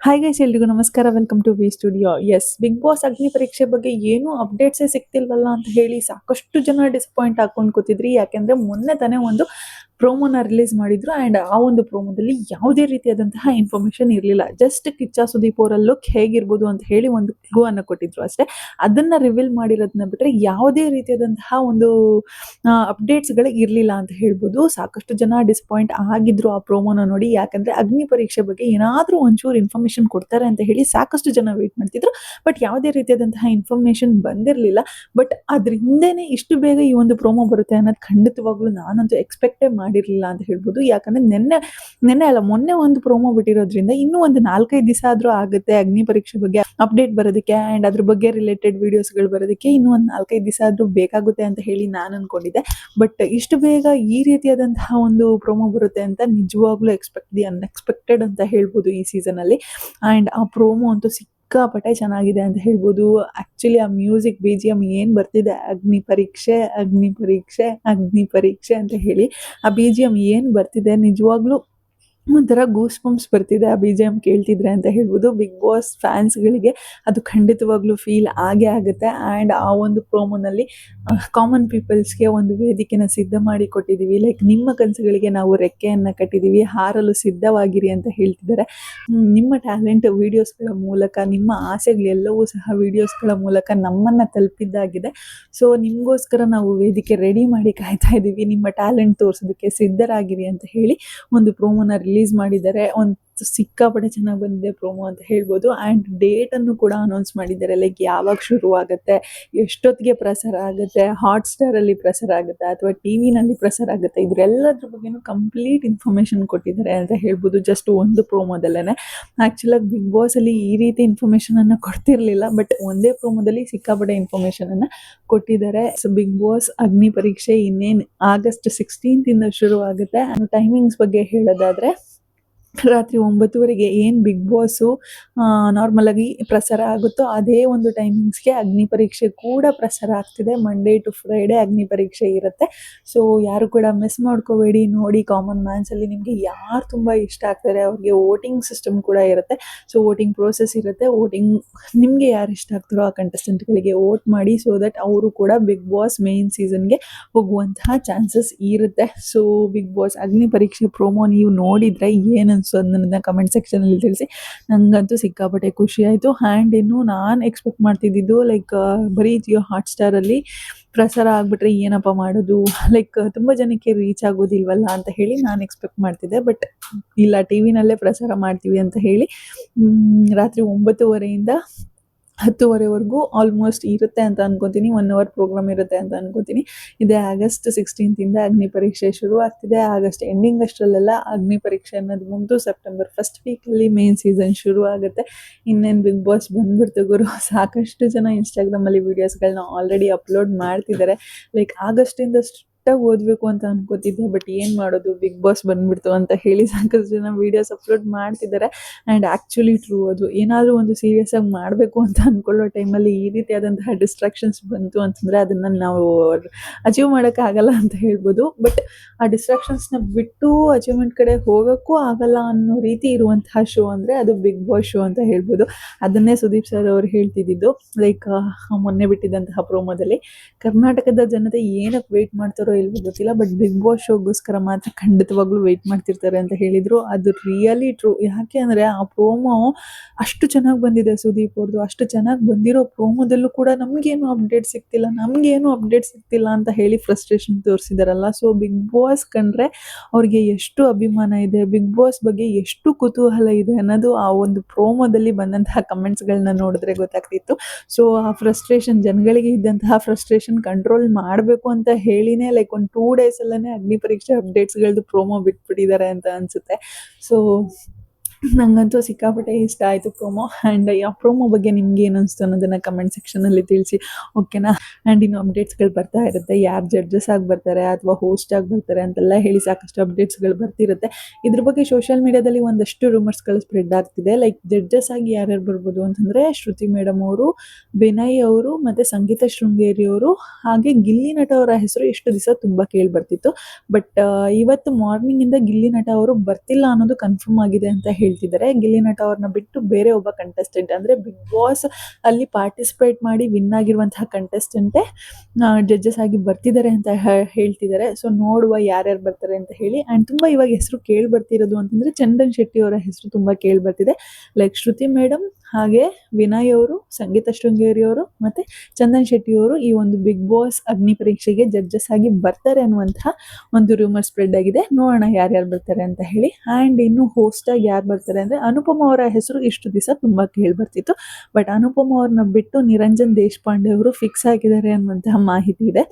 Hi guys, ಎಲ್ರಿಗೂ ನಮಸ್ಕಾರ. Welcome to V studio. Yes, Bigg Boss Agni Pariksha ಬಗ್ಗೆ ಏನೂ ಅಪ್ಡೇಟ್ಸೇ ಸಿಗ್ತಿಲ್ವಲ್ಲ ಅಂತ ಹೇಳಿ ಸಾಕಷ್ಟು ಜನ ಡಿಸಪಾಯಿಂಟ್ ಹಾಕೊಂಡು ಕೂತಿದ್ರಿ. ಯಾಕೆಂದ್ರೆ ಮೊನ್ನೆ ತಾನೇ ಒಂದು ಪ್ರೋಮೋನ ರಿಲೀಸ್ ಮಾಡಿದ್ರು ಆ್ಯಂಡ್ ಆ ಒಂದು ಪ್ರೋಮೋದಲ್ಲಿ ಯಾವುದೇ ರೀತಿಯಾದಂತಹ ಇನ್ಫಾರ್ಮೇಶನ್ ಇರಲಿಲ್ಲ. ಜಸ್ಟ್ ಕಿಚ್ಚ ಸುದೀಪ್ ಅವರ ಲುಕ್ ಹೇಗಿರ್ಬೋದು ಅಂತ ಹೇಳಿ ಒಂದು ಕ್ಲೂ ಅನ್ನು ಕೊಟ್ಟಿದ್ರು ಅಷ್ಟೇ. ಅದನ್ನ ರಿವೀಲ್ ಮಾಡಿರೋದನ್ನ ಬಿಟ್ಟರೆ ಯಾವುದೇ ರೀತಿಯಾದಂತಹ ಒಂದು ಅಪ್ಡೇಟ್ಸ್ಗಳೇ ಇರಲಿಲ್ಲ ಅಂತ ಹೇಳ್ಬೋದು. ಸಾಕಷ್ಟು ಜನ ಡಿಸಪಾಯಿಂಟ್ ಆಗಿದ್ರು ಆ ಪ್ರೋಮೋನ ನೋಡಿ. ಯಾಕಂದ್ರೆ ಅಗ್ನಿ ಪರೀಕ್ಷೆ ಬಗ್ಗೆ ಏನಾದರೂ ಒಂಚೂರು ಇನ್ಫಾರ್ಮೇಶನ್ ಕೊಡ್ತಾರೆ ಅಂತ ಹೇಳಿ ಸಾಕಷ್ಟು ಜನ ವೇಟ್ ಮಾಡ್ತಿದ್ರು. ಬಟ್ ಯಾವುದೇ ರೀತಿಯಾದಂತಹ ಇನ್ಫಾರ್ಮೇಶನ್ ಬಂದಿರಲಿಲ್ಲ. ಬಟ್ ಅದ್ರ ಹಿಂದೆನೆ ಇಷ್ಟು ಬೇಗ ಈ ಒಂದು ಪ್ರೋಮೋ ಬರುತ್ತೆ ಅನ್ನೋದು ಖಂಡಿತವಾಗ್ಲೂ ನಾನಂತೂ ಎಕ್ಸ್ಪೆಕ್ಟೇ ಮಾಡಿರಲಿಲ್ಲ ಅಂತ ಹೇಳ್ಬೋದು. ಯಾಕಂದ್ರೆ ನೆನ್ನೆ ಅಲ್ಲ, ಮೊನ್ನೆ ಒಂದು ಪ್ರೋಮೋ ಬಿಟ್ಟಿರೋದ್ರಿಂದ ಇನ್ನೂ ಒಂದು 4-5 ದಿವಸ ಆದರೂ ಆಗುತ್ತೆ ಅಗ್ನಿ ಪರೀಕ್ಷೆ ಬಗ್ಗೆ ಅಪ್ಡೇಟ್ ಬರೋದಕ್ಕೆ ಆ್ಯಂಡ್ ಅದ್ರ ಬಗ್ಗೆ ರಿಲೇಟೆಡ್ ವಿಡಿಯೋಸ್ಗಳು ಬರೋದಕ್ಕೆ ಇನ್ನೂ ಒಂದು 4-5 ದಿವಸ ಆದರೂ ಬೇಕಾಗುತ್ತೆ ಅಂತ ಹೇಳಿ ನಾನು ಅನ್ಕೊಂಡಿದ್ದೆ. ಬಟ್ ಇಷ್ಟು ಬೇಗ ಈ ರೀತಿಯಾದಂತಹ ಒಂದು ಪ್ರೋಮೋ ಬರುತ್ತೆ ಅಂತ ನಿಜವಾಗ್ಲೂ ದಿ ಅನ್ಎಕ್ಸ್ಪೆಕ್ಟೆಡ್ ಅಂತ ಹೇಳ್ಬೋದು ಈ ಸೀಸನಲ್ಲಿ. ಆ್ಯಂಡ್ ಆ ಪ್ರೋಮೋ ಅಂತೂ ಸಿಕ್ಕಾಪಟ್ಟೆ ಚೆನ್ನಾಗಿದೆ ಅಂತ ಹೇಳ್ಬೋದು. ಆ್ಯಕ್ಚುಲಿ ಆ ಮ್ಯೂಸಿಕ್ BGM ಏನು ಬರ್ತಿದೆ, ಅಗ್ನಿ ಪರೀಕ್ಷೆ ಅಗ್ನಿ ಪರೀಕ್ಷೆ ಅಗ್ನಿ ಪರೀಕ್ಷೆ ಅಂತ ಹೇಳಿ ಆ BGM ಏನು ಬರ್ತಿದೆ, ನಿಜವಾಗ್ಲೂ ಒಂಥರ ಗೂಸ್ ಬಂಪ್ಸ್ ಬರ್ತಿದೆ ಆ BGM ಕೇಳ್ತಿದ್ರೆ ಅಂತ ಹೇಳ್ಬೋದು. ಬಿಗ್ ಬಾಸ್ ಫ್ಯಾನ್ಸ್ಗಳಿಗೆ ಅದು ಖಂಡಿತವಾಗ್ಲೂ ಫೀಲ್ ಆಗೇ ಆಗುತ್ತೆ. ಆ್ಯಂಡ್ ಆ ಒಂದು ಪ್ರೋಮೋನಲ್ಲಿ ಕಾಮನ್ ಪೀಪಲ್ಸ್ಗೆ ಒಂದು ವೇದಿಕೆನ ಸಿದ್ಧ ಮಾಡಿ ಕೊಟ್ಟಿದ್ದೀವಿ. ಲೈಕ್ ನಿಮ್ಮ ಕನಸುಗಳಿಗೆ ನಾವು ರೆಕ್ಕೆಯನ್ನು ಕಟ್ಟಿದ್ದೀವಿ, ಹಾರಲು ಸಿದ್ಧವಾಗಿರಿ ಅಂತ ಹೇಳ್ತಿದ್ದಾರೆ. ನಿಮ್ಮ ಟ್ಯಾಲೆಂಟ್ ವಿಡಿಯೋಸ್ಗಳ ಮೂಲಕ, ನಿಮ್ಮ ಆಸೆಗಳೆಲ್ಲವೂ ಸಹ ವಿಡಿಯೋಸ್ಗಳ ಮೂಲಕ ನಮ್ಮನ್ನು ತಲುಪಿದ್ದಾಗಿದೆ. ಸೊ ನಿಮಗೋಸ್ಕರ ನಾವು ವೇದಿಕೆ ರೆಡಿ ಮಾಡಿ ಕಾಯ್ತಾ ಇದ್ದೀವಿ, ನಿಮ್ಮ ಟ್ಯಾಲೆಂಟ್ ತೋರಿಸೋದಕ್ಕೆ ಸಿದ್ಧರಾಗಿರಿ ಅಂತ ಹೇಳಿ ಒಂದು ಪ್ರೋಮೋನ ರಿಲೀಸ್ ಮಾಡಿದ್ದಾರೆ. ಒಂದು ಸಿಕ್ಕಾಪಟ್ಟೆ ಚೆನ್ನಾಗಿ ಬಂದಿದೆ ಪ್ರೋಮೋ ಅಂತ ಹೇಳ್ಬೋದು. ಆ್ಯಂಡ್ ಡೇಟನ್ನು ಕೂಡ ಅನೌನ್ಸ್ ಮಾಡಿದ್ದಾರೆ. ಲೈಕ್ ಯಾವಾಗ ಶುರು ಆಗುತ್ತೆ, ಎಷ್ಟೊತ್ತಿಗೆ ಪ್ರಸಾರ ಆಗುತ್ತೆ, ಹಾಟ್ಸ್ಟಾರಲ್ಲಿ ಪ್ರಸಾರ ಆಗುತ್ತೆ ಅಥವಾ TV ನಲ್ಲಿ ಪ್ರಸಾರ ಆಗುತ್ತೆ, ಇದರೆಲ್ಲದ್ರ ಬಗ್ಗೆನೂ ಕಂಪ್ಲೀಟ್ ಇನ್ಫಾರ್ಮೇಷನ್ ಕೊಟ್ಟಿದ್ದಾರೆ ಅಂತ ಹೇಳ್ಬೋದು ಜಸ್ಟ್ ಒಂದು ಪ್ರೋಮೋದಲ್ಲೇ. ಆ್ಯಕ್ಚುಲಾಗಿ ಬಿಗ್ ಬಾಸಲ್ಲಿ ಈ ರೀತಿ ಇನ್ಫಾರ್ಮೇಷನನ್ನು ಕೊಡ್ತಿರ್ಲಿಲ್ಲ, ಬಟ್ ಒಂದೇ ಪ್ರೋಮೋದಲ್ಲಿ ಸಿಕ್ಕಾಪಟ್ಟೆ ಇನ್ಫಾರ್ಮೇಷನನ್ನು ಕೊಟ್ಟಿದ್ದಾರೆ. ಸೊ ಬಿಗ್ ಬಾಸ್ ಅಗ್ನಿ ಪರೀಕ್ಷೆ ಇನ್ನೇನು ಆಗಸ್ಟ್ 16 ಶುರು ಆಗುತ್ತೆ. ಟೈಮಿಂಗ್ಸ್ ಬಗ್ಗೆ ಹೇಳೋದಾದರೆ ರಾತ್ರಿ 9 ಏನು ಬಿಗ್ ಬಾಸು ನಾರ್ಮಲಾಗಿ ಪ್ರಸಾರ ಆಗುತ್ತೋ ಅದೇ ಒಂದು ಟೈಮಿಂಗ್ಸ್ಗೆ ಅಗ್ನಿ ಪರೀಕ್ಷೆ ಕೂಡ ಪ್ರಸಾರ ಆಗ್ತಿದೆ. ಮಂಡೇ ಟು ಫ್ರೈಡೇ ಅಗ್ನಿ ಪರೀಕ್ಷೆ ಇರುತ್ತೆ. ಸೊ ಯಾರು ಕೂಡ ಮಿಸ್ ಮಾಡ್ಕೋಬೇಡಿ, ನೋಡಿ. ಕಾಮನ್ ಮ್ಯಾನ್ಸಲ್ಲಿ ನಿಮಗೆ ಯಾರು ತುಂಬ ಇಷ್ಟ ಆಗ್ತಾರೆ ಅವ್ರಿಗೆ ವೋಟಿಂಗ್ ಸಿಸ್ಟಮ್ ಕೂಡ ಇರುತ್ತೆ. ಸೊ ವೋಟಿಂಗ್ ಪ್ರೋಸೆಸ್ ಇರುತ್ತೆ. ನಿಮಗೆ ಯಾರು ಇಷ್ಟ ಆಗ್ತಾರೋ ಆ ಕಂಟೆಸ್ಟೆಂಟ್ಗಳಿಗೆ ವೋಟ್ ಮಾಡಿ, ಸೊ ದಟ್ ಅವರು ಕೂಡ ಬಿಗ್ ಬಾಸ್ ಮೇನ್ ಸೀಸನ್ಗೆ ಹೋಗುವಂತಹ ಚಾನ್ಸಸ್ ಇರುತ್ತೆ. ಸೊ ಬಿಗ್ ಬಾಸ್ ಅಗ್ನಿ ಪರೀಕ್ಷೆ ಪ್ರೋಮೋ ನೀವು ನೋಡಿದರೆ ಏನು ಅನಿಸ್ತು ಅದನ್ನ ಕಮೆಂಟ್ ಸೆಕ್ಷನಲ್ಲಿ ತಿಳಿಸಿ. ನನಗಂತೂ ಸಿಕ್ಕಾಪಟ್ಟೆ ಖುಷಿ ಆಯಿತು. ಆ್ಯಂಡ್ ಇನ್ನು ನಾನು ಎಕ್ಸ್ಪೆಕ್ಟ್ ಮಾಡ್ತಿದ್ದಿದ್ದು ಲೈಕ್ ಬರೀ ಜಿಯೋ ಹಾಟ್ಸ್ಟಾರಲ್ಲಿ ಪ್ರಸಾರ ಆಗಿಬಿಟ್ರೆ ಏನಪ್ಪ ಮಾಡೋದು, ಲೈಕ್ ತುಂಬ ಜನಕ್ಕೆ ರೀಚ್ ಆಗೋದಿಲ್ವಲ್ಲ ಅಂತ ಹೇಳಿ ನಾನು ಎಕ್ಸ್ಪೆಕ್ಟ್ ಮಾಡ್ತಿದ್ದೆ. ಬಟ್ ಇಲ್ಲ, TV ನಲ್ಲೇ ಪ್ರಸಾರ ಮಾಡ್ತೀವಿ ಅಂತ ಹೇಳಿ ರಾತ್ರಿ 9:30 10:30ವರೆಗೂ ಆಲ್ಮೋಸ್ಟ್ ಇರುತ್ತೆ ಅಂತ ಅನ್ಕೊತೀನಿ. 1 ಅವರ್ ಪ್ರೋಗ್ರಾಮ್ ಇರುತ್ತೆ ಅಂತ ಅನ್ಕೋತೀನಿ. ಇದೇ ಆಗಸ್ಟ್ 16 ಅಗ್ನಿ ಪರೀಕ್ಷೆ ಶುರು ಆಗ್ತಿದೆ. ಆಗಸ್ಟ್ ಎಂಡಿಂಗ್ ಅಷ್ಟರಲ್ಲೆಲ್ಲ ಅಗ್ನಿ ಪರೀಕ್ಷೆ ಅನ್ನೋದು ಮುಗಿದು ಸೆಪ್ಟೆಂಬರ್ ಫಸ್ಟ್ ವೀಕಲ್ಲಿ ಮೇನ್ ಸೀಸನ್ ಶುರು ಆಗುತ್ತೆ. ಇನ್ನೇನು ಬಿಗ್ ಬಾಸ್ ಬಂದ್ಬಿಡ್ತು ಗುರು. ಸಾಕಷ್ಟು ಜನ ಇನ್ಸ್ಟಾಗ್ರಾಮಲ್ಲಿ ವೀಡಿಯೋಸ್ಗಳನ್ನ ಆಲ್ರೆಡಿ ಅಪ್ಲೋಡ್ ಮಾಡ್ತಿದ್ದಾರೆ. ಲೈಕ್ ಆಗಸ್ಟಿಂದ ಓದಬೇಕು ಅಂತ ಅನ್ಕೋತಿದ್ದೆ, ಬಟ್ ಏನು ಮಾಡೋದು, ಬಿಗ್ ಬಾಸ್ ಬಂದ್ಬಿಡ್ತು ಅಂತ ಹೇಳಿ ಸಾಕಷ್ಟು ಜನ ವೀಡಿಯೋಸ್ ಅಪ್ಲೋಡ್ ಮಾಡ್ತಿದ್ದಾರೆ. ಆ್ಯಂಡ್ ಆ್ಯಕ್ಚುಲಿ ಟ್ರೂ ಅದು. ಏನಾದರೂ ಒಂದು ಸೀರಿಯಸ್ ಆಗಿ ಮಾಡಬೇಕು ಅಂತ ಅಂದ್ಕೊಳ್ಳೋ ಟೈಮಲ್ಲಿ ಈ ರೀತಿಯಾದಂತಹ ಡಿಸ್ಟ್ರಾಕ್ಷನ್ಸ್ ಬಂತು ಅಂತಂದರೆ ಅದನ್ನು ನಾವು ಅಚೀವ್ ಮಾಡೋಕ್ಕಾಗಲ್ಲ ಅಂತ ಹೇಳ್ಬೋದು. ಬಟ್ ಆ ಡಿಸ್ಟ್ರಾಕ್ಷನ್ಸ್ನ ಬಿಟ್ಟು ಅಚೀವ್ಮೆಂಟ್ ಕಡೆ ಹೋಗೋಕ್ಕೂ ಆಗಲ್ಲ ಅನ್ನೋ ರೀತಿ ಇರುವಂತಹ ಶೋ ಅಂದರೆ ಅದು ಬಿಗ್ ಬಾಸ್ ಶೋ ಅಂತ ಹೇಳ್ಬೋದು. ಅದನ್ನೇ ಸುದೀಪ್ ಸರ್ ಅವರು ಹೇಳ್ತಿದ್ದಿದ್ದು. ಲೈಕ್ ಮೊನ್ನೆ ಬಿಟ್ಟಿದ್ದಂತಹ ಪ್ರೋಮೋದಲ್ಲಿ ಕರ್ನಾಟಕದ ಜನತೆ ಏನಕ್ಕೆ ವೆಯ್ಟ್ ಮಾಡ್ತಾರೋ ಇಲ್ವೋ ಗೊತ್ತಿಲ್ಲ, ಬಟ್ ಬಿಗ್ ಬಾಸ್ ಶೋಗೋಸ್ಕರ ಮಾತ್ರ ಖಂಡಿತವಾಗ್ಲೂ ವೆಯ್ಟ್ ಮಾಡ್ತಿರ್ತಾರೆ ಅಂತ ಹೇಳಿದರು. ಅದು ರಿಯಲಿ ಟ್ರೂ. ಯಾಕೆ ಅಂದರೆ ಆ ಪ್ರೋಮೋ ಅಷ್ಟು ಚೆನ್ನಾಗಿ ಬಂದಿದೆ ಸುದೀಪ್ ಅವ್ರದ್ದು. ಅಷ್ಟು ಚೆನ್ನಾಗಿ ಬಂದಿರೋ ಪ್ರೋಮೋದಲ್ಲೂ ಕೂಡ ನಮಗೇನು ಅಪ್ಡೇಟ್ ಸಿಗ್ತಿಲ್ಲ ಅಂತ ಹೇಳಿ ಫ್ರಸ್ಟ್ರೇಷನ್ ತೋರಿಸಿದಾರಲ್ಲ. ಸೊ ಬಿಗ್ ಬಾಸ್ ಕಂಡ್ರೆ ಅವ್ರಿಗೆ ಎಷ್ಟು ಅಭಿಮಾನ ಇದೆ, ಬಿಗ್ ಬಾಸ್ ಬಗ್ಗೆ ಎಷ್ಟು ಕುತೂಹಲ ಇದೆ ಅನ್ನೋದು ಆ ಒಂದು ಪ್ರೋಮೋದಲ್ಲಿ ಬಂದಂತಹ ಕಮೆಂಟ್ಸ್ಗಳನ್ನ ನೋಡಿದ್ರೆ ಗೊತ್ತಾಗ್ತಿತ್ತು. ಸೊ ಆ ಫ್ರಸ್ಟ್ರೇಷನ್, ಜನಗಳಿಗೆ ಇದ್ದಂತಹ ಫ್ರಸ್ಟ್ರೇಷನ್ ಕಂಟ್ರೋಲ್ ಮಾಡಬೇಕು ಅಂತ ಹೇಳಿನೇ ಲೈಕ್ ಒಂದು 2 ಡೇಸಲ್ಲೇ ಅಗ್ನಿ ಪರೀಕ್ಷೆ ಅಪ್ಡೇಟ್ಸ್ಗಳದ್ದು ಪ್ರೋಮೋ ಬಿಟ್ಬಿಟ್ಟಿದ್ದಾರೆ ಅಂತ ಅನಿಸುತ್ತೆ. ಸೊ ನನಗಂತೂ ಸಿಕ್ಕಾಪಟ್ಟೆ ಇಷ್ಟ ಆಯಿತು ಪ್ರೋಮೋ. ಆ್ಯಂಡ್ ಆ ಪ್ರೋಮೋ ಬಗ್ಗೆ ನಿಮ್ಗೆ ಏನು ಅನಿಸ್ತು ಅನ್ನೋದನ್ನು ಕಮೆಂಟ್ ಸೆಕ್ಷನಲ್ಲಿ ತಿಳಿಸಿ, ಓಕೆನಾ. ಆ್ಯಂಡ್ ಇನ್ನು ಅಪ್ಡೇಟ್ಸ್ಗಳು ಬರ್ತಾ ಇರುತ್ತೆ, ಯಾರು ಜಡ್ಜಸ್ ಆಗಿ ಬರ್ತಾರೆ ಅಥವಾ ಹೋಸ್ಟ್ ಆಗಿ ಬರ್ತಾರೆ ಅಂತೆಲ್ಲ ಹೇಳಿ ಸಾಕಷ್ಟು ಅಪ್ಡೇಟ್ಸ್ಗಳು ಬರ್ತಿರುತ್ತೆ. ಇದ್ರ ಬಗ್ಗೆ ಸೋಷಿಯಲ್ ಮೀಡಿಯಾದಲ್ಲಿ ಒಂದಷ್ಟು ರೂಮರ್ಸ್ಗಳು ಸ್ಪ್ರೆಡ್ ಆಗ್ತಿದೆ. ಲೈಕ್ ಜಡ್ಜಸ್ ಆಗಿ ಯಾರ್ಯಾರು ಬರ್ಬೋದು ಅಂತಂದರೆ ಶ್ರುತಿ ಮೇಡಮ್ ಅವರು, ವಿನಯ್ ಅವರು ಮತ್ತು ಸಂಗೀತ ಶೃಂಗೇರಿ ಅವರು, ಹಾಗೆ ಗಿಲ್ಲಿ ನಟ ಅವರ ಹೆಸರು ಎಷ್ಟು ದಿವಸ ತುಂಬ ಕೇಳಿ ಬರ್ತಿತ್ತು. ಬಟ್ ಇವತ್ತು ಮಾರ್ನಿಂಗಿಂದ ಗಿಲ್ಲಿ ನಟ ಅವರು ಬರ್ತಿಲ್ಲ ಅನ್ನೋದು ಕನ್ಫರ್ಮ್ ಆಗಿದೆ ಅಂತ ಹೇಳ್ತಿದ್ದಾರೆ. ಗಿಲ್ಲಿ ನಟ ಅವ್ರನ್ನ ಬಿಟ್ಟು ಬೇರೆ ಒಬ್ಬ ಕಂಟೆಸ್ಟೆಂಟ್ ಅಂದರೆ ಬಿಗ್ ಬಾಸ್ ಅಲ್ಲಿ ಪಾರ್ಟಿಸಿಪೇಟ್ ಮಾಡಿ ವಿನ್ ಆಗಿರುವಂತಹ ಕಂಟೆಸ್ಟೆಂಟೇ ಜಡ್ಜಸ್ ಆಗಿ ಬರ್ತಿದ್ದಾರೆ ಅಂತ ಹೇಳ್ತಿದ್ದಾರೆ. ಸೊ ನೋಡುವ ಯಾರ್ಯಾರು ಬರ್ತಾರೆ ಅಂತ ಹೇಳಿ. ಆ್ಯಂಡ್ ತುಂಬ ಇವಾಗ ಹೆಸರು ಕೇಳಿ ಬರ್ತಿರೋದು ಅಂತಂದರೆ ಚಂದನ್ ಶೆಟ್ಟಿ ಅವರ ಹೆಸರು ತುಂಬ ಕೇಳಿ ಬರ್ತಿದೆ. ಲೈಕ್ ಶ್ರುತಿ ಮೇಡಮ್, ಹಾಗೆ ವಿನಯ್ ಅವರು, ಸಂಗೀತ ಶೃಂಗೇರಿ ಅವರು ಮತ್ತು ಚಂದನ್ ಶೆಟ್ಟಿ ಅವರು ಈ ಒಂದು ಬಿಗ್ ಬಾಸ್ ಅಗ್ನಿ ಪರೀಕ್ಷೆಗೆ ಜಡ್ಜಸ್ ಆಗಿ ಬರ್ತಾರೆ ಅನ್ನುವಂತಹ ಒಂದು ರೂಮರ್ ಸ್ಪ್ರೆಡ್ ಆಗಿದೆ. ನೋಡೋಣ ಯಾರ್ಯಾರು ಬರ್ತಾರೆ ಅಂತ ಹೇಳಿ. ಆ್ಯಂಡ್ ಇನ್ನು ಹೋಸ್ಟ್ ಆಗಿ ಯಾರು ಬರ್ತಾರೆ ಅಂದರೆ ಅನುಪಮ ಅವರ ಹೆಸರು ಇಷ್ಟು ದಿವಸ ತುಂಬ ಕೇಳಿ ಬರ್ತಿತ್ತು. ಬಟ್ ಅನುಪಮ ಅವ್ರನ್ನ ಬಿಟ್ಟು ನಿರಂಜನ್ ದೇಶಪಾಂಡೆ ಅವರು ಫಿಕ್ಸ್ ಆಗಿದ್ದಾರೆ ಅನ್ನುವಂತಹ ಮಾಹಿತಿ ಇದೆ.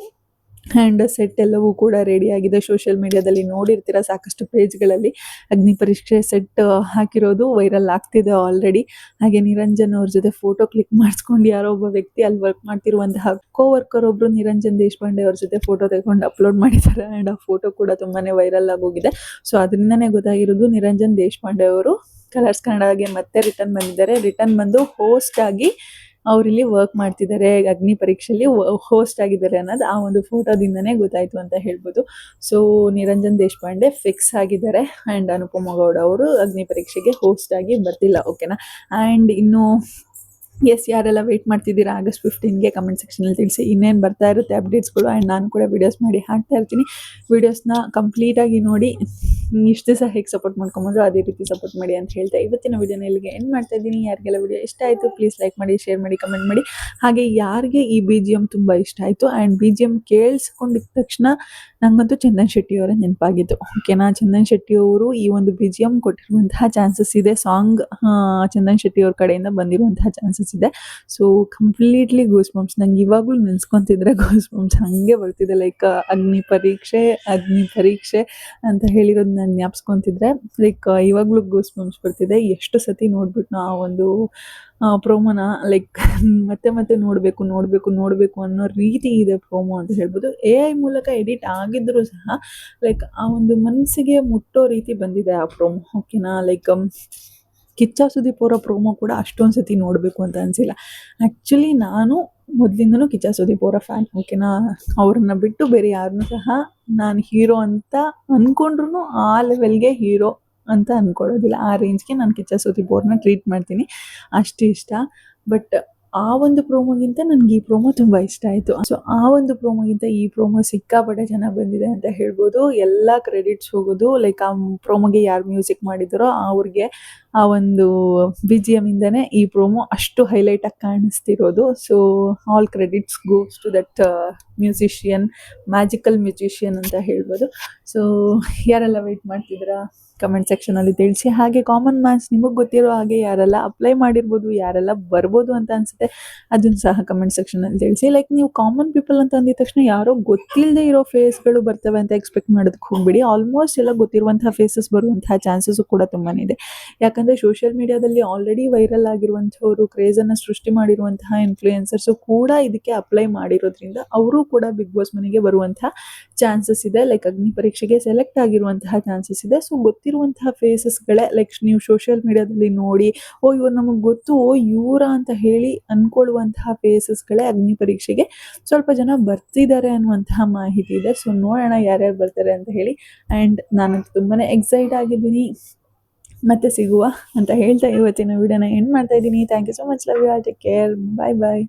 ಆ್ಯಂಡ್ ಸೆಟ್ ಎಲ್ಲವೂ ಕೂಡ ರೆಡಿ ಆಗಿದೆ. ಸೋಷಿಯಲ್ ಮೀಡಿಯಾದಲ್ಲಿ ನೋಡಿರ್ತೀರ, ಸಾಕಷ್ಟು ಪೇಜ್ಗಳಲ್ಲಿ ಅಗ್ನಿ ಪರೀಕ್ಷೆ ಸೆಟ್ ಹಾಕಿರೋದು ವೈರಲ್ ಆಗ್ತಿದೆ ಆಲ್ರೆಡಿ. ಹಾಗೆ ನಿರಂಜನ್ ಅವ್ರ ಜೊತೆ ಫೋಟೋ ಕ್ಲಿಕ್ ಮಾಡಿಸ್ಕೊಂಡು ಯಾರೋ ಒಬ್ಬ ವ್ಯಕ್ತಿ ಅಲ್ಲಿ ವರ್ಕ್ ಮಾಡ್ತಿರುವಂತಹ ಕೋವರ್ಕರ್ ಒಬ್ಬರು ನಿರಂಜನ್ ದೇಶಪಾಂಡೆ ಅವ್ರ ಜೊತೆ ಫೋಟೋ ತೆಗೆದುಕೊಂಡು ಅಪ್ಲೋಡ್ ಮಾಡಿದ್ದಾರೆ. ಆ್ಯಂಡ್ ಆ ಫೋಟೋ ಕೂಡ ತುಂಬಾ ವೈರಲ್ ಆಗೋಗಿದೆ. ಸೊ ಅದರಿಂದನೇ ಗೊತ್ತಾಗಿರೋದು ನಿರಂಜನ್ ದೇಶಪಾಂಡೆ ಅವರು ಕಲರ್ಸ್ ಕನ್ನಡಗೆ ಮತ್ತೆ ರಿಟರ್ನ್ ಬಂದಿದ್ದಾರೆ. ರಿಟರ್ನ್ ಬಂದು ಹೋಸ್ಟ್ ಆಗಿ ಅವರಿಲ್ಲಿ ವರ್ಕ್ ಮಾಡ್ತಿದ್ದಾರೆ, ಅಗ್ನಿ ಪರೀಕ್ಷೆಯಲ್ಲಿ ಹೋಸ್ಟ್ ಆಗಿದ್ದಾರೆ ಅನ್ನೋದು ಆ ಒಂದು ಫೋಟೋದಿಂದನೇ ಗೊತ್ತಾಯಿತು ಅಂತ ಹೇಳ್ಬೋದು. ಸೊ ನಿರಂಜನ್ ದೇಶಪಾಂಡೆ ಫಿಕ್ಸ್ ಆಗಿದ್ದಾರೆ. ಆ್ಯಂಡ್ ಅನುಪಮ ಗೌಡ ಅವರು ಅಗ್ನಿ ಪರೀಕ್ಷೆಗೆ ಹೋಸ್ಟ್ ಆಗಿ ಬರ್ತಿಲ್ಲ. ಓಕೆನಾ. ಆ್ಯಂಡ್ ಇನ್ನು ಯಾರೆಲ್ಲ ವೆಯ್ಟ್ ಮಾಡ್ತಿದ್ದೀರಾ August 15ಗೆ ಕಮೆಂಟ್ ಸೆಕ್ಷನಲ್ಲಿ ತಿಳಿಸಿ. ಇನ್ನೇನು ಬರ್ತಾ ಇರುತ್ತೆ ಅಪ್ಡೇಟ್ಸ್ಗಳು. ಆ್ಯಂಡ್ ನಾನು ಕೂಡ ವೀಡಿಯೋಸ್ ಮಾಡಿ ಹಾಕ್ತಾ ಇರ್ತೀನಿ. ವೀಡಿಯೋಸ್ನ ಕಂಪ್ಲೀಟಾಗಿ ನೋಡಿ ಇಷ್ಟು ದಿವಸ ಹೇಗೆ ಸಪೋರ್ಟ್ ಮಾಡ್ಕೊಂಬಂದ್ರು ಅದೇ ರೀತಿ ಸಪೋರ್ಟ್ ಮಾಡಿ ಅಂತ ಹೇಳ್ತಾ ಇವತ್ತಿನ ವೀಡಿಯೋನ ಇಲ್ಲಿಗೆ ಎಂಡ್ ಮಾಡ್ತಾ ಇದ್ದೀನಿ. ಯಾರಿಗೆಲ್ಲ ವೀಡಿಯೋ ಇಷ್ಟ ಆಯಿತು ಪ್ಲೀಸ್ ಲೈಕ್ ಮಾಡಿ, ಶೇರ್ ಮಾಡಿ, ಕಮೆಂಟ್ ಮಾಡಿ. ಹಾಗೆ ಯಾರಿಗೆ ಈ BGM ತುಂಬ ಇಷ್ಟ ಆಯಿತು ಆ್ಯಂಡ್ BGM ಕೇಳಿಸ್ಕೊಂಡಿದ್ದ ತಕ್ಷಣ ನನಗಂತೂ ಚಂದನ್ ಶೆಟ್ಟಿ ಅವರೇ ನೆನಪಾಗಿತ್ತು. ಓಕೆನಾ. ಚಂದನ್ ಶೆಟ್ಟಿ ಅವರು ಈ ಒಂದು BGM ಕೊಟ್ಟಿರುವಂತಹ ಚಾನ್ಸಸ್ ಇದೆ. ಸಾಂಗ್ ಚಂದನ್ ಶೆಟ್ಟಿ ಅವ್ರ ಕಡೆಯಿಂದ ಬಂದಿರುವಂತಹ ಚಾನ್ಸಸ್ ಇದೆ. So completely goose bumps. ನಂಗೆ ಇವಾಗಲೂ ನೆನೆಸ್ಕೊತಿದ್ರೆ ಗೂಸ್ ಬಂಪ್ಸ್ ಹಾಗೆ ಬರ್ತಿದೆ. ಲೈಕ್ ಅಗ್ನಿ ಪರೀಕ್ಷೆ ಅಂತ ಹೇಳಿರೋದು ನಾನು ಜ್ಞಾಪಿಸ್ಕೊತಿದ್ರೆ ಲೈಕ್ ಇವಾಗಲೂ ಗೂಸ್ ಬಂಪ್ಸ್ ಬರ್ತಿದೆ. ಎಷ್ಟು ಸತಿ ನೋಡ್ಬಿಟ್ಟು ಆ ಒಂದು ಪ್ರೋಮೋನ ಲೈಕ್ ಮತ್ತೆ ನೋಡಬೇಕು ಅನ್ನೋ ರೀತಿ ಇದೆ ಪ್ರೋಮೋ ಅಂತ ಹೇಳ್ಬೋದು. AI ಮೂಲಕ ಎಡಿಟ್ ಆಗಿದ್ರೂ ಸಹ ಲೈಕ್ ಆ ಒಂದು ಮನಸ್ಸಿಗೆ ಮುಟ್ಟೋ ರೀತಿ ಬಂದಿದೆ ಆ ಪ್ರೋಮೋ. ಓಕೆನಾ. ಲೈಕ್ ಕಿಚ್ಚ ಸುದೀಪ್ ಅವರ ಪ್ರೋಮೋ ಕೂಡ ಅಷ್ಟೊಂದು ಸತಿ ನೋಡಬೇಕು ಅಂತ ಅನಿಸಿಲ್ಲ. ಆ್ಯಕ್ಚುಲಿ ನಾನು ಮೊದಲಿಂದನೂ ಕಿಚ್ಚ ಸುದೀಪ್ ಅವರ ಫ್ಯಾನ್. ಓಕೆನಾ. ಅವ್ರನ್ನ ಬಿಟ್ಟು ಬೇರೆ ಯಾರನ್ನೂ ಸಹ ನಾನು ಹೀರೋ ಅಂತ ಅಂದ್ಕೊಂಡ್ರೂ ಆ ಲೆವೆಲ್ಗೆ ಹೀರೋ ಅಂತ ಅಂದ್ಕೊಳ್ಳೋದಿಲ್ಲ. ಆ ರೇಂಜ್ಗೆ ನಾನು ಕಿಚ್ಚ ಸುದೀಪ್ ಅವ್ರನ್ನ ಟ್ರೀಟ್ ಮಾಡ್ತೀನಿ. ಅಷ್ಟು ಇಷ್ಟ. ಬಟ್ ಆ ಒಂದು ಪ್ರೋಮೋಗಿಂತ ನನಗೆ ಈ ಪ್ರೋಮೋ ತುಂಬ ಇಷ್ಟ ಆಯಿತು. ಸೊ ಆ ಒಂದು ಪ್ರೋಮೋಗಿಂತ ಈ ಪ್ರೋಮೋ ಸಿಕ್ಕಾಪಟ್ಟೆ ಚೆನ್ನಾಗಿ ಬಂದಿದೆ ಅಂತ ಹೇಳ್ಬೋದು. ಎಲ್ಲ ಕ್ರೆಡಿಟ್ಸ್ ಹೋಗೋದು ಲೈಕ್ ಆ ಪ್ರೋಮೋಗೆ ಯಾರು ಮ್ಯೂಸಿಕ್ ಮಾಡಿದಾರೋ ಅವ್ರಿಗೆ ಆ ಒಂದು BGM ಇಂದನೇ ಈ ಪ್ರೋಮೋ ಅಷ್ಟು ಹೈಲೈಟಾಗಿ ಕಾಣಿಸ್ತಿರೋದು. So all credits goes to that musician, magical musician ಅಂತ ಹೇಳ್ಬೋದು. ಸೊ ಯಾರೆಲ್ಲ ವೆಯ್ಟ್ ಮಾಡ್ತಿದ್ದೀರಾ ಕಮೆಂಟ್ ಸೆಕ್ಷನಲ್ಲಿ ತಿಳಿಸಿ. ಹಾಗೆ ಕಾಮನ್ ಮ್ಯಾನ್ಸ್ ನಿಮಗೆ ಗೊತ್ತಿರೋ ಹಾಗೆ ಯಾರೆಲ್ಲ ಅಪ್ಲೈ ಮಾಡಿರ್ಬೋದು, ಯಾರೆಲ್ಲ ಬರ್ಬೋದು ಅಂತ ಅನಿಸುತ್ತೆ ಅದನ್ನು ಸಹ ಕಮೆಂಟ್ ಸೆಕ್ಷನಲ್ಲಿ ತಿಳಿಸಿ. ಲೈಕ್ ನೀವು ಕಾಮನ್ ಪೀಪಲ್ ಅಂತ ಅಂದಿದ ತಕ್ಷಣ ಯಾರೋ ಗೊತ್ತಿಲ್ಲದೆ ಇರೋ ಫೇಸ್ಗಳು ಬರ್ತವೆ ಅಂತ ಎಕ್ಸ್ಪೆಕ್ಟ್ ಮಾಡೋದಕ್ಕೆ ಹೋಗ್ಬಿಡಿ. ಆಲ್ಮೋಸ್ಟ್ ಎಲ್ಲ ಗೊತ್ತಿರುವಂತಹ ಫೇಸಸ್ ಬರುವಂತಹ ಚಾನ್ಸಸ್ಸು ಕೂಡ ತುಂಬಾ ಇದೆ. ಯಾಕಂದರೆ ಸೋಷಿಯಲ್ ಮೀಡಿಯಾದಲ್ಲಿ ಆಲ್ರೆಡಿ ವೈರಲ್ ಆಗಿರುವಂಥವ್ರು, ಕ್ರೇಜನ್ನು ಸೃಷ್ಟಿ ಮಾಡಿರುವಂತಹ ಇನ್ಫ್ಲೂಯೆನ್ಸರ್ಸು ಕೂಡ ಇದಕ್ಕೆ ಅಪ್ಲೈ ಮಾಡಿರೋದ್ರಿಂದ ಅವರು ಕೂಡ ಬಿಗ್ ಬಾಸ್ ಮನೆಗೆ ಬರುವಂತಹ ಚಾನ್ಸಸ್ ಇದೆ. ಲೈಕ್ ಅಗ್ನಿ ಪರೀಕ್ಷೆಗೆ ಸೆಲೆಕ್ಟ್ ಆಗಿರುವಂತಹ ಚಾನ್ಸಸ್ ಇದೆ. ಸೊ ಗೊತ್ತಿರುವಂತಹ ಫೇಸಸ್ಗಳೇ ಲೈಕ್ ನೀವು ಸೋಷಿಯಲ್ ಮೀಡಿಯಾದಲ್ಲಿ ನೋಡಿ ಇವ್ರು ನಮಗೆ ಗೊತ್ತು, ಇವರ ಅಂತ ಹೇಳಿ ಅಂದ್ಕೊಳ್ಳುವಂತಹ ಫೇಸಸ್ಗಳೇ ಅಗ್ನಿ ಪರೀಕ್ಷೆಗೆ ಸ್ವಲ್ಪ ಜನ ಬರ್ತಿದ್ದಾರೆ ಅನ್ನುವಂತಹ ಮಾಹಿತಿ ಇದೆ. ಸೊ ನೋಡೋಣ ಯಾರ್ಯಾರು ಬರ್ತಾರೆ ಅಂತ ಹೇಳಿ. ಆ್ಯಂಡ್ ನಾನಂತೂ ತುಂಬಾ ಎಕ್ಸೈಟ್ ಆಗಿದ್ದೀನಿ. ಮತ್ತೆ ಸಿಗುವ ಅಂತ ಹೇಳ್ತಾ ಇವತ್ತಿನ ವಿಡಿಯೋನ ಎಂಡ್ ಮಾಡ್ತಾ ಇದ್ದೀನಿ. Thank you so much. Love you all. Take care. Bye bye.